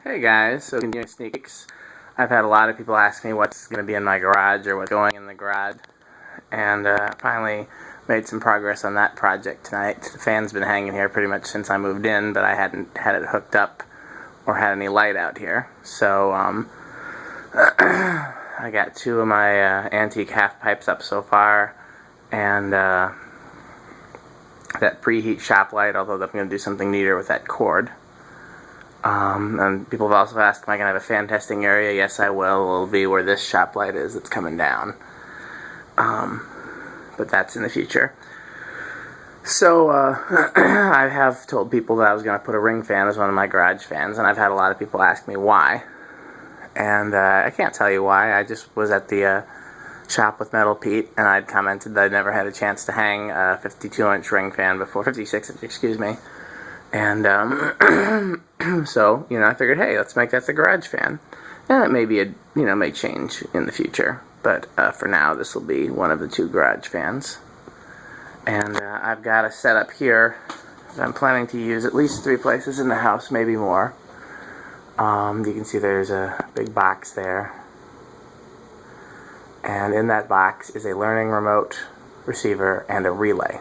Hey guys, so continuing sneak peeks. I've had a lot of people ask me what's going to be in my garage or what's going in the garage, and finally made some progress on that project tonight. The fan's been hanging here pretty much since I moved in, but I hadn't had it hooked up or had any light out here. So I got two of my antique half pipes up so far, and that Preheat shop light, although I'm going to do something neater with that cord. And people have also asked, am I going to have a fan testing area? Yes, I will. It'll be where this shop light is that's coming down. But that's in the future. So, I have told people that I was going to put a ring fan as one of my garage fans, and I've had a lot of people ask me why. And I can't tell you why. I just was at the shop with Metal Pete, and I'd commented that I'd never had a chance to hang a 52-inch ring fan before, 56-inch, excuse me. And so, I figured, hey, let's make that the garage fan. And it may be may change in the future. But for now, this will be one of the two garage fans. And I've got a setup here that I'm planning to use at least 3 places in the house, maybe more. You can see there's a big box there. And in that box is a learning remote, receiver, and a relay.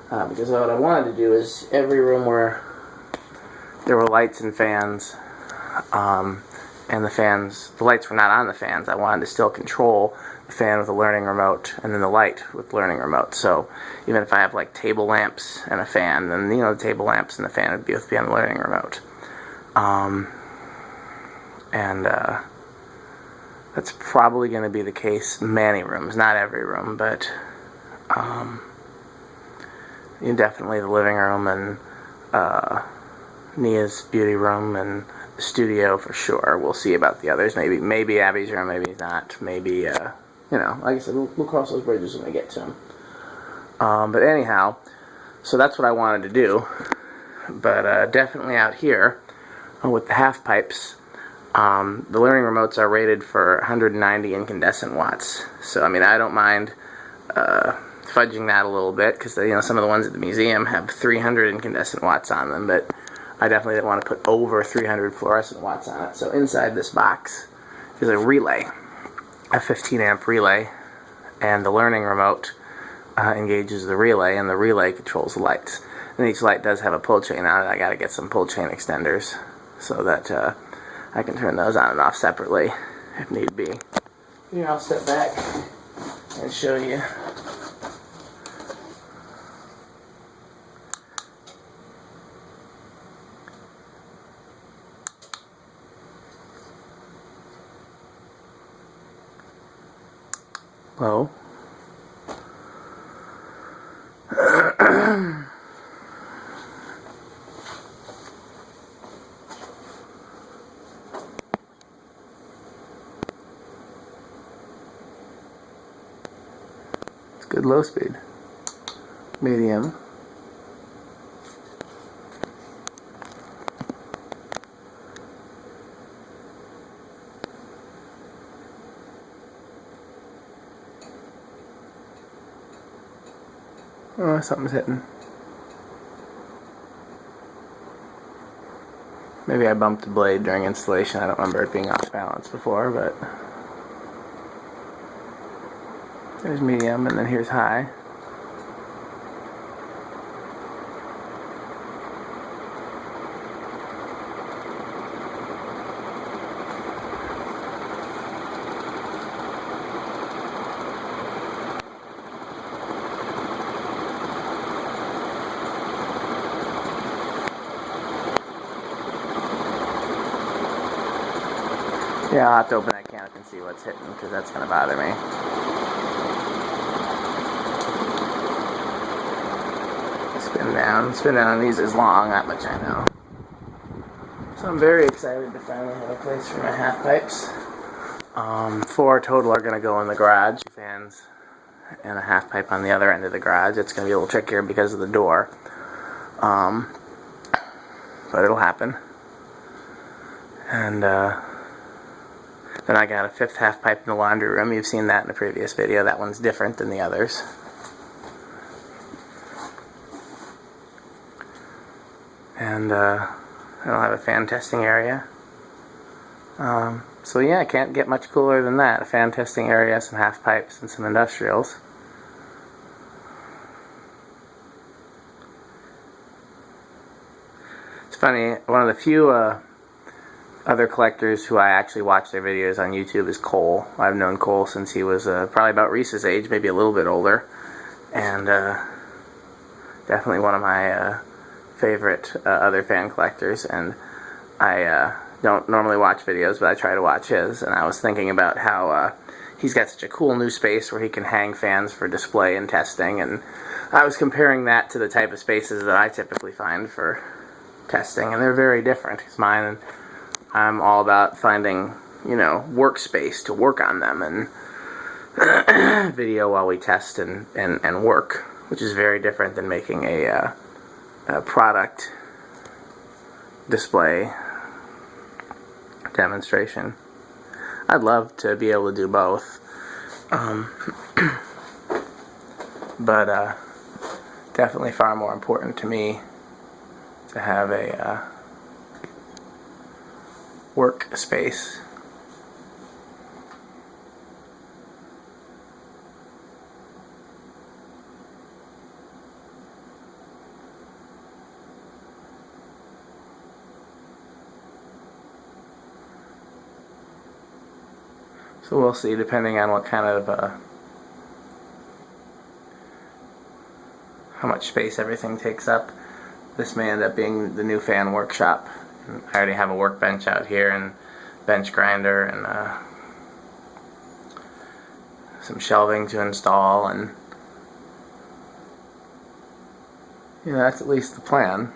Because what I wanted to do is every room where there were lights and fans, and the lights were not on the fans, I wanted to still control the fan with a learning remote and then the light with learning remote. So even if I have like table lamps and a fan, then the table lamps and the fan would both be on the learning remote. That's probably going to be the case in many rooms, not every room, but definitely the living room and Nia's beauty room and the studio for sure. We'll see about the others. Maybe Abby's room, maybe not. Maybe, like I said, we'll cross those bridges when we get to them. But anyhow, so that's what I wanted to do. But definitely out here with the half pipes, the learning remotes are rated for 190 incandescent watts. So, I don't mind fudging that a little bit, because some of the ones at the museum have 300 incandescent watts on them, but I definitely didn't want to put over 300 fluorescent watts on it. So inside this box is a relay, a 15 amp relay, and the learning remote engages the relay, and the relay controls the lights. And each light does have a pull chain on it. I got to get some pull chain extenders so that I can turn those on and off separately if need be. Here, I'll step back and show you. Low. It's good low speed. Medium. Oh, something's hitting. Maybe I bumped the blade during installation. I don't remember it being off balance before, but there's medium, and then here's high. Yeah, I'll have to open that can up and see what's hitting, because that's going to bother me. Spin down, and these is long, that much I know. So I'm very excited to finally have a place for my half pipes. 4 total are going to go in the garage, fans, and a half pipe on the other end of the garage. It's going to be a little trickier because of the door. But it'll happen. And then I got a 5th half pipe in the laundry room. You've seen that in the previous video. That one's different than the others. And I'll have a fan testing area. So yeah, can't get much cooler than that. A fan testing area, some half pipes, and some industrials. It's funny, one of the few other collectors who I actually watch their videos on YouTube is Cole. I've known Cole since he was probably about Reese's age, maybe a little bit older. And definitely one of my favorite other fan collectors. And I don't normally watch videos, but I try to watch his. And I was thinking about how he's got such a cool new space where he can hang fans for display and testing. And I was comparing that to the type of spaces that I typically find for testing. And they're very different. Because mine, I'm all about finding, workspace to work on them and video while we test and work, which is very different than making a product display demonstration. I'd love to be able to do both, but definitely far more important to me to have a workspace. So we'll see, depending on what kind of how much space everything takes up. This may end up being the new fan workshop. I already have a workbench out here and bench grinder and some shelving to install, and that's at least the plan.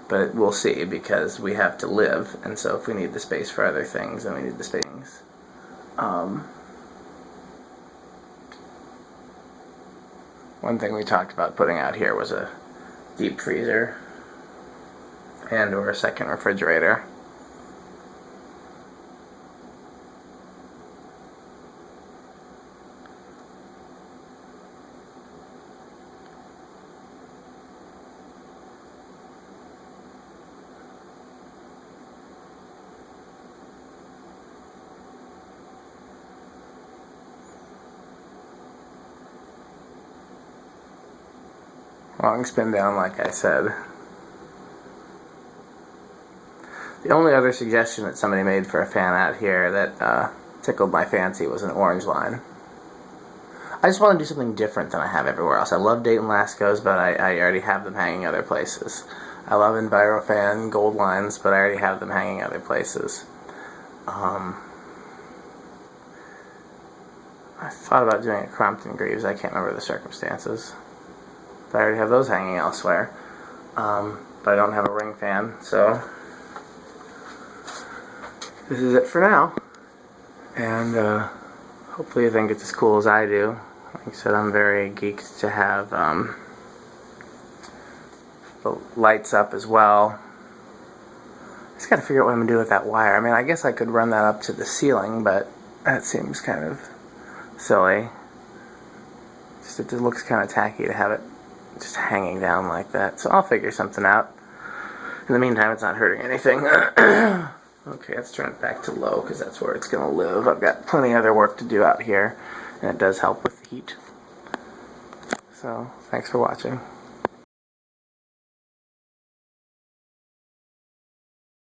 But we'll see, because we have to live, and so if we need the space for other things, then we need the space. One thing we talked about putting out here was a deep freezer and or a second refrigerator. Long spin down, like I said. The only other suggestion that somebody made for a fan out here that tickled my fancy was an orange line. I just want to do something different than I have everywhere else. I love Dayton Lascos, but I already have them hanging other places. I love EnviroFan gold lines, but I already have them hanging other places. I thought about doing a Crompton Greaves. I can't remember the circumstances. But I already have those hanging elsewhere. But I don't have a ring fan, so this is it for now. And hopefully you think it's as cool as I do. Like I said, I'm very geeked to have the lights up as well. I just gotta figure out what I'm gonna do with that wire. I mean, I guess I could run that up to the ceiling, but that seems kind of silly. Just it just looks kind of tacky to have it just hanging down like that. So I'll figure something out. In the meantime, it's not hurting anything. Okay, let's turn it back to low, because that's where it's going to live. I've got plenty of other work to do out here, and it does help with the heat. So, thanks for watching.